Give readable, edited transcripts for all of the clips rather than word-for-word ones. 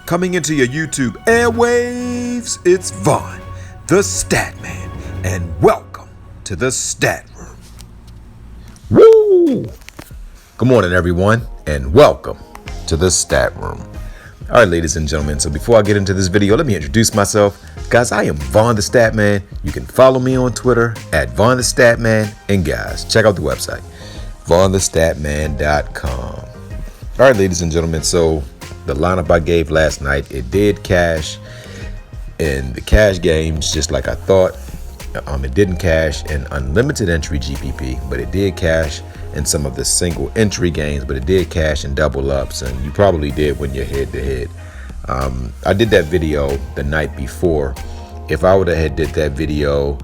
Coming into your YouTube airwaves, it's Vaughn, the Stat Man, and welcome to the Stat Room. Woo! Good morning, everyone, and welcome to the Stat Room. All right, ladies and gentlemen, so before I get into this video, let me introduce myself. Guys, I am Vaughn the Stat Man. You can follow me on Twitter at Vaughn the Stat Man, and guys, check out the website, vaughnthestatman.com. All right, ladies and gentlemen, so the lineup I gave last night, it did cash in the cash games just like I thought. It didn't cash in unlimited entry GPP, but it did cash in some of the single entry games, but it did cash in double ups, and you probably did when you're head to head. I did that video the night before. If I would have had did that video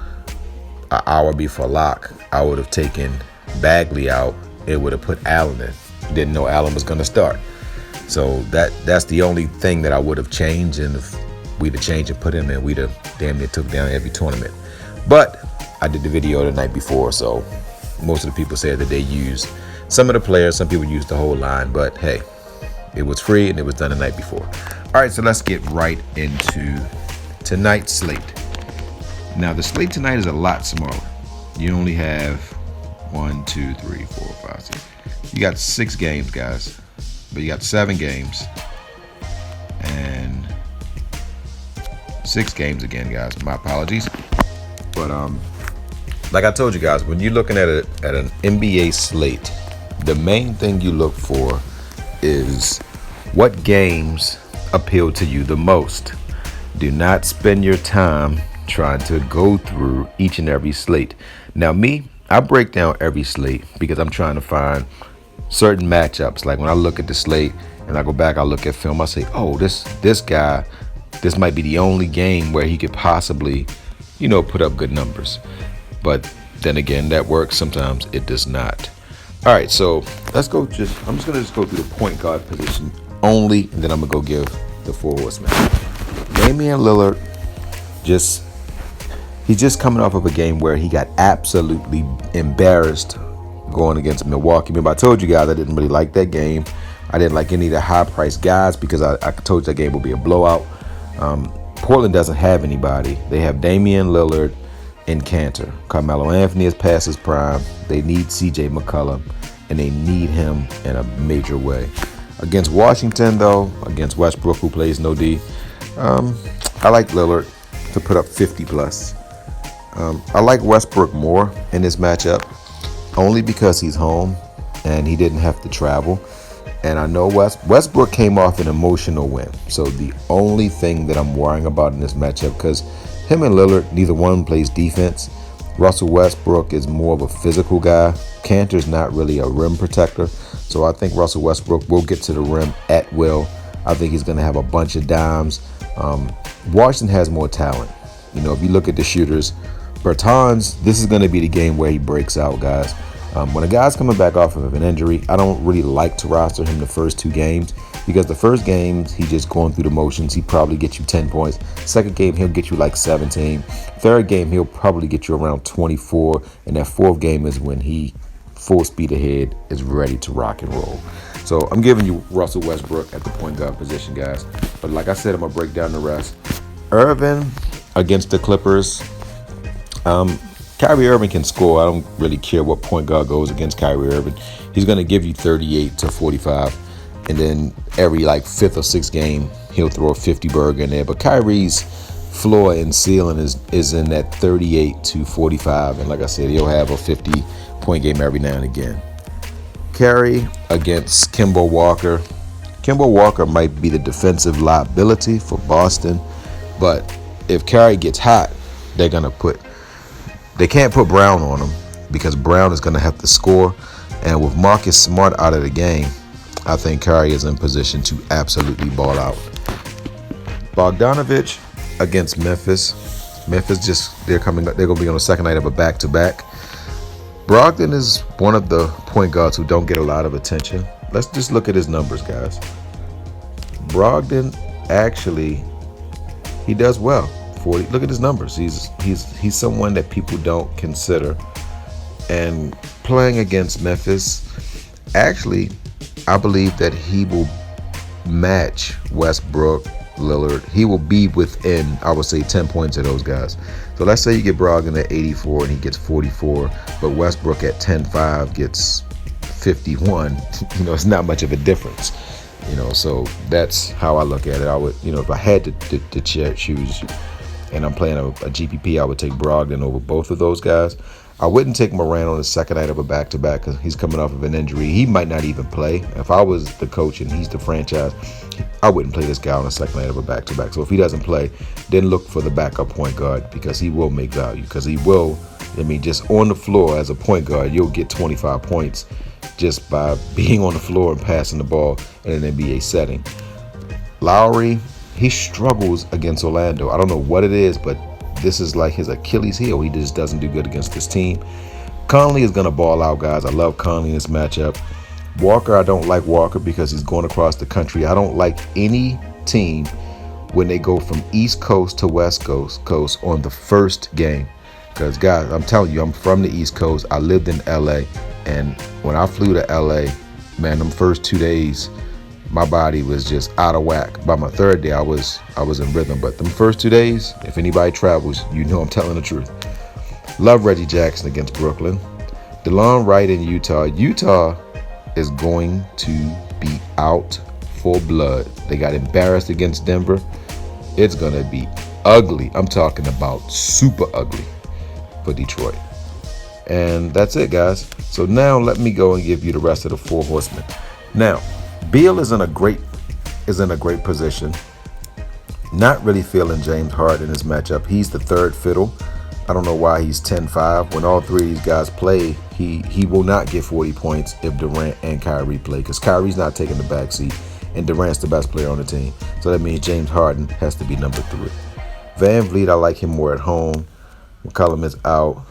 an hour before lock, I would have taken Bagley out. It would have put Allen in. Didn't know Allen was going to start. So that's the only thing that I would have changed, and if we'd have changed and put him in, we'd have damn near took down every tournament. But I did the video the night before, so most of the people said that they used some of the players, some people used the whole line, but hey, it was free and it was done the night before. All right, so let's get right into tonight's slate. Now the slate tonight is a lot smaller. You only have 1, 2, 3, 4, 5, 6. You got 6 games, guys. But you got 7 games and 6 games again, guys. My apologies. But like I told you guys, when you're looking at an NBA slate, the main thing you look for is what games appeal to you the most. Do not spend your time trying to go through each and every slate. Now me, I break down every slate because I'm trying to find certain matchups. Like when I look at the slate and I go back, I look at film, I say, oh, this guy, this might be the only game where he could possibly, put up good numbers. But then again, that works. Sometimes it does not. All right, so let's go. I'm just gonna go through the point guard position only, and then I'm gonna go give the 4 horsemen. Damian Lillard, he's just coming off of a game where he got absolutely embarrassed going against Milwaukee. Remember, I told you guys I didn't really like that game. I didn't like any of the high-priced guys because I told you that game would be a blowout. Portland doesn't have anybody. They have Damian Lillard and Cantor. Carmelo Anthony is past his prime. They need CJ McCollum, and they need him in a major way. Against Washington, though, against Westbrook, who plays no D, I like Lillard to put up 50+. I like Westbrook more in this matchup, only because he's home and he didn't have to travel. And I know Westbrook came off an emotional win. So the only thing that I'm worrying about in this matchup, because him and Lillard, neither one plays defense. Russell Westbrook is more of a physical guy. Cantor's not really a rim protector. So I think Russell Westbrook will get to the rim at will. I think he's going to have a bunch of dimes. Washington has more talent. If you look at the shooters, Bertans, this is going to be the game where he breaks out, guys. When a guy's coming back off of an injury, I don't really like to roster him the first 2 games because the first games, he's just going through the motions. He probably gets you 10 points. Second game, he'll get you like 17. Third game, he'll probably get you around 24. And that 4th game is when he full speed ahead is ready to rock and roll. So I'm giving you Russell Westbrook at the point guard position, guys. But like I said, I'm going to break down the rest. Irvin against the Clippers. Kyrie Irving can score. I don't really care what point guard goes against Kyrie Irving. He's going to give you 38 to 45. And then every 5th or 6th game, he'll throw a 50 burger in there. But Kyrie's floor and ceiling is in that 38 to 45. And like I said, he'll have a 50-point game every now and again. Carrie against Kimball Walker. Kimball Walker might be the defensive liability for Boston. But if Carrie gets hot, they can't put Brown on him because Brown is going to have to score. And with Marcus Smart out of the game, I think Carrie is in position to absolutely ball out. Bogdanovich against Memphis. They're going to be on the second night of a back-to-back. Brogdon is one of the point guards who don't get a lot of attention. Let's just look at his numbers, guys. Brogdon actually, he does well. 40. Look at his numbers. He's someone that people don't consider. And playing against Memphis, actually, I believe that he will match Westbrook, Lillard. He will be within, I would say, 10 points of those guys. So let's say you get Brogdon at 84 and he gets 44, but Westbrook at 10-5 gets 51. It's not much of a difference. So that's how I look at it. I would, if I had to choose, and I'm playing a GPP, I would take Brogdon over both of those guys. I wouldn't take Moran on the second night of a back-to-back because he's coming off of an injury. He might not even play. If I was the coach and he's the franchise, I wouldn't play this guy on the second night of a back-to-back. So if he doesn't play, then look for the backup point guard because he will make value. Because he will, just on the floor as a point guard, you'll get 25 points just by being on the floor and passing the ball in an NBA setting. Lowry, he struggles against Orlando. I don't know what it is, but this is like his Achilles heel. He just doesn't do good against this team. Conley is going to ball out, guys. I love Conley in this matchup. Walker, I don't like Walker because he's going across the country. I don't like any team when they go from East Coast to West Coast on the first game. Because, guys, I'm telling you, I'm from the East Coast. I lived in L.A., and when I flew to L.A., man, them first 2 days, my body was just out of whack. By my third day, I was in rhythm. But them first 2 days, if anybody travels, I'm telling the truth. Love Reggie Jackson against Brooklyn. DeLon Wright in Utah. Utah is going to be out for blood. They got embarrassed against Denver. It's going to be ugly. I'm talking about super ugly for Detroit. And that's it, guys. So now let me go and give you the rest of the four horsemen. Now, Beal is in a great position. Not really feeling James Harden in this matchup. He's the third fiddle. I don't know why he's 10-5. When all three of these guys play, he will not get 40 points if Durant and Kyrie play because Kyrie's not taking the backseat and Durant's the best player on the team. So that means James Harden has to be number 3. Van Vliet, I like him more at home. McCollum is out.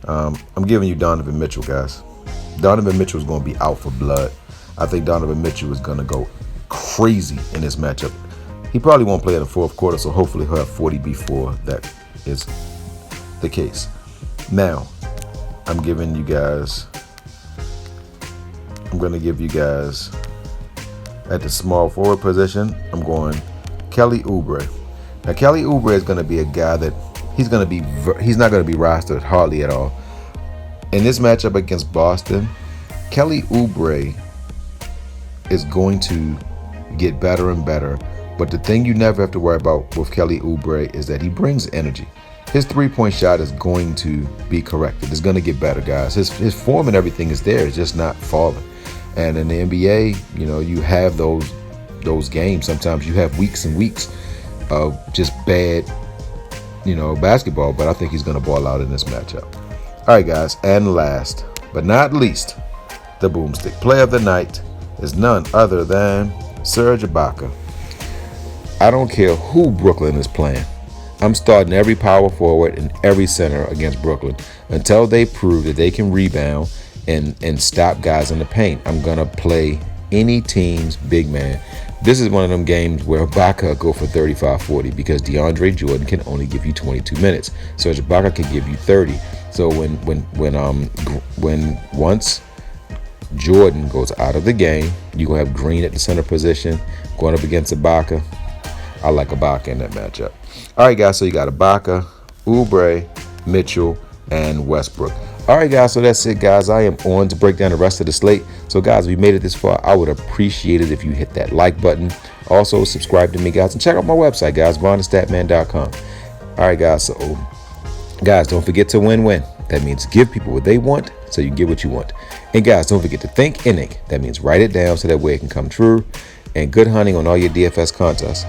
I'm giving you Donovan Mitchell, guys. Donovan Mitchell is going to be out for blood. I think Donovan Mitchell is going to go crazy in this matchup. He probably won't play in the fourth quarter, so hopefully he'll have 40 before that is the case. Now, I'm going to give you guys at the small forward position, I'm going Kelly Oubre. Now, Kelly Oubre is going to be a guy that he's not going to be rostered hardly at all. In this matchup against Boston, Kelly Oubre is going to get better and better. But the thing you never have to worry about with Kelly Oubre is that he brings energy. His three-point shot is going to be corrected. It's going to get better, guys. His form and everything is there. It's just not falling. And in the NBA, you have those games. Sometimes you have weeks and weeks of just bad, basketball. But I think he's going to ball out in this matchup. All right, guys. And last but not least, the boomstick play of the night is none other than Serge Ibaka. I don't care who Brooklyn is playing. I'm starting every power forward and every center against Brooklyn until they prove that they can rebound and stop guys in the paint. I'm going to play any team's big man. This is one of them games where Ibaka go for 35-40 because DeAndre Jordan can only give you 22 minutes. So Ibaka can give you 30. So when once Jordan goes out of the game, you're going to have Green at the center position going up against Ibaka. I like Ibaka in that matchup. All right, guys, so you got Ibaka, Oubre, Mitchell, and Westbrook. All right, guys, so that's it, guys. I am on to break down the rest of the slate. So, guys, if you made it this far, I would appreciate it if you hit that like button. Also, subscribe to me, guys, and check out my website, guys, VonTheStatman.com. All right, guys, so, guys, don't forget to win-win. That means give people what they want so you get what you want. And, guys, don't forget to think and ink. That means write it down so that way it can come true. And good hunting on all your DFS contests.